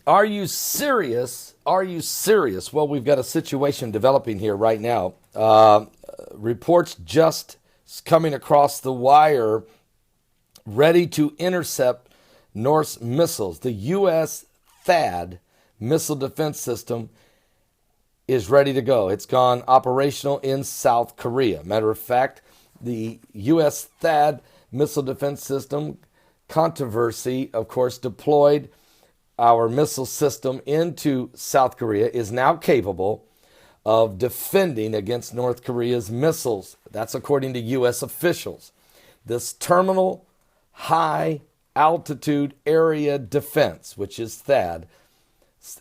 Are you serious? Are you serious? Well, we've got a situation developing here right now. Reports just coming across the wire ready to intercept North's missiles. The U.S. THAAD missile defense system is ready to go. It's gone operational in South Korea. Matter of fact, the U.S. THAAD missile defense system controversy, of course, deployed our missile system into South Korea, is now capable of defending against North Korea's missiles. That's according to U.S. officials. This terminal high altitude area defense, which is THAAD,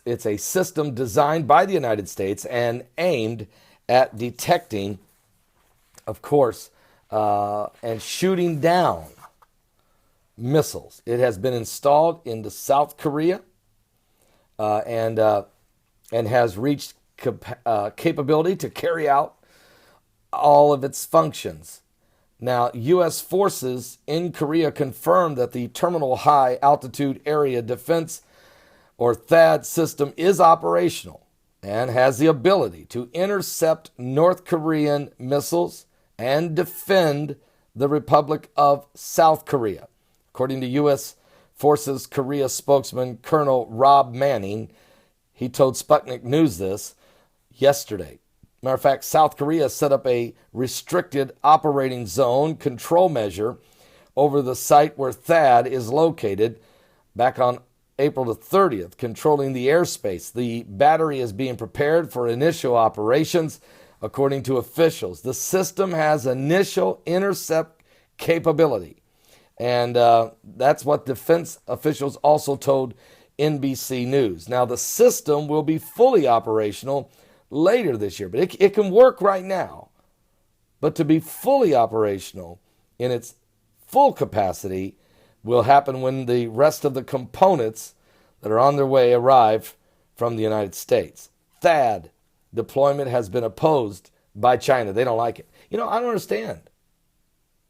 it's a system designed by the United States and aimed at detecting, of course, and shooting down missiles. It has been installed into South Korea and has reached capability to carry out all of its functions. Now, U.S. forces in Korea confirmed that the Terminal High Altitude Area Defense, or THAAD, system is operational and has the ability to intercept North Korean missiles and defend the Republic of South Korea. According to U.S. Forces Korea spokesman Colonel Rob Manning, he told Sputnik News this yesterday. Matter of fact, South Korea set up a restricted operating zone control measure over the site where THAAD is located back on April the 30th, controlling the airspace. The battery is being prepared for initial operations, according to officials. The system has initial intercept capability. And that's what defense officials also told NBC News. Now, the system will be fully operational later this year, but it can work right now. But to be fully operational in its full capacity will happen when the rest of the components that are on their way arrive from the United States. THAAD deployment has been opposed by China. They don't like it. I don't understand.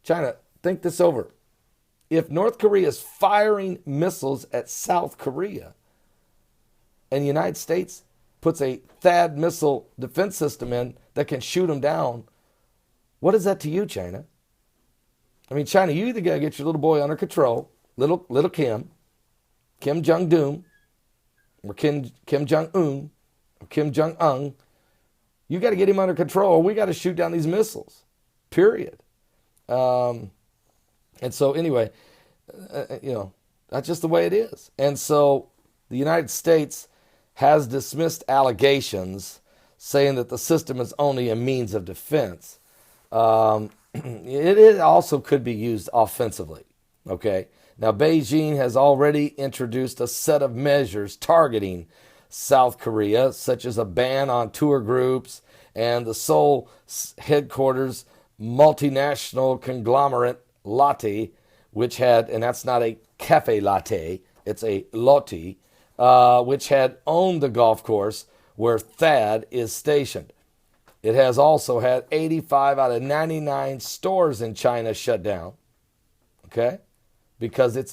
China, think this over. If North Korea is firing missiles at South Korea and the United States puts a THAAD missile defense system in that can shoot them down, what is that to you, China? I mean, China, you either got to get your little boy under control, little Kim Jong-un, or Kim Jong-un, or Kim Jong-un. You got to get him under control, or we got to shoot down these missiles, period. And so anyway, that's just the way it is. And so the United States has dismissed allegations saying that the system is only a means of defense. It also could be used offensively. Okay. Now, Beijing has already introduced a set of measures targeting South Korea, such as a ban on tour groups and the Seoul headquarters multinational conglomerate Lotte, which had, and that's not a cafe latte, it's a Lotte, which had owned the golf course where THAAD is stationed. It has also had 85 out of 99 stores in China shut down. Okay? Because in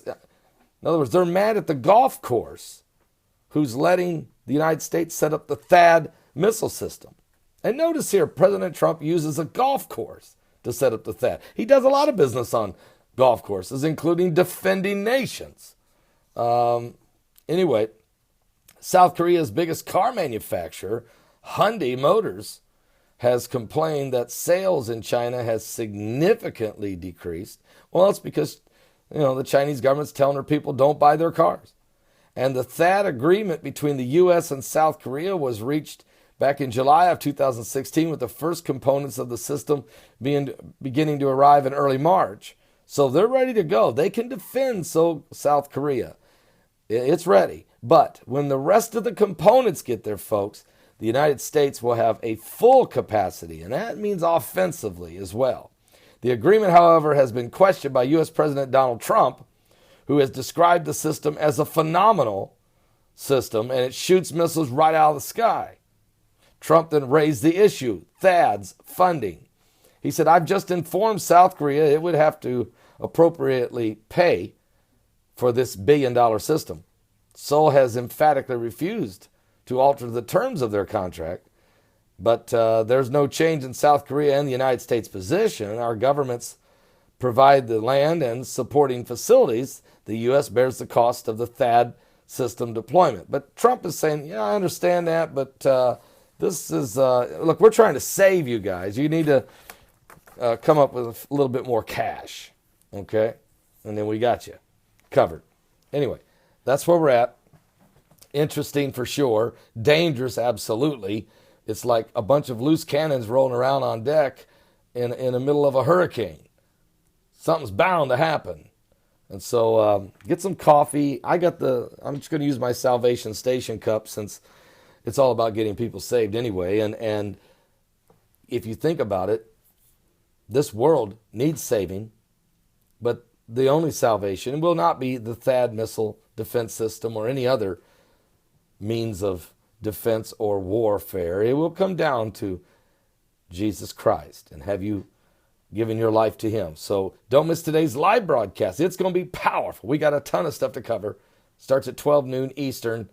other words, they're mad at the golf course who's letting the United States set up the THAAD missile system. And notice here, President Trump uses a golf course to set up the THAAD. He does a lot of business on golf courses, including defending nations. Anyway, South Korea's biggest car manufacturer, Hyundai Motors, has complained that sales in China has significantly decreased. Well, it's because, the Chinese government's telling their people don't buy their cars. And the THAAD agreement between the U.S. and South Korea was reached back in July of 2016, with the first components of the system beginning to arrive in early March. So they're ready to go. They can defend South Korea. It's ready. But when the rest of the components get there, folks, the United States will have a full capacity, and that means offensively as well. The agreement, however, has been questioned by U.S. President Donald Trump, who has described the system as a phenomenal system, and it shoots missiles right out of the sky. Trump then raised the issue, THAAD's funding. He said, I've just informed South Korea it would have to appropriately pay for this $1 billion system. Seoul has emphatically refused to alter the terms of their contract. But there's no change in South Korea and the United States' position. Our governments provide the land and supporting facilities. The U.S. bears the cost of the THAAD system deployment. But Trump is saying, yeah, I understand that, but this is, look, we're trying to save you guys. You need to come up with a little bit more cash, okay? And then we got you covered. Anyway, that's where we're at. Interesting for sure. Dangerous, absolutely. It's like a bunch of loose cannons rolling around on deck in the middle of a hurricane. Something's bound to happen. And so get some coffee. I'm just going to use my Salvation Station cup since it's all about getting people saved anyway. And if you think about it, this world needs saving, but the only salvation will not be the THAAD missile defense system or any other means of defense or warfare. It will come down to Jesus Christ and have you given your life to him. So don't miss today's live broadcast. It's going to be powerful. We got a ton of stuff to cover. Starts at 12 noon Eastern.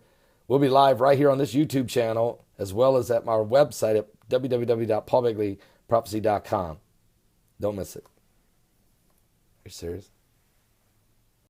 We'll be live right here on this YouTube channel as well as at my website at www.paulbegleyprophecy.com. Don't miss it. Are you serious?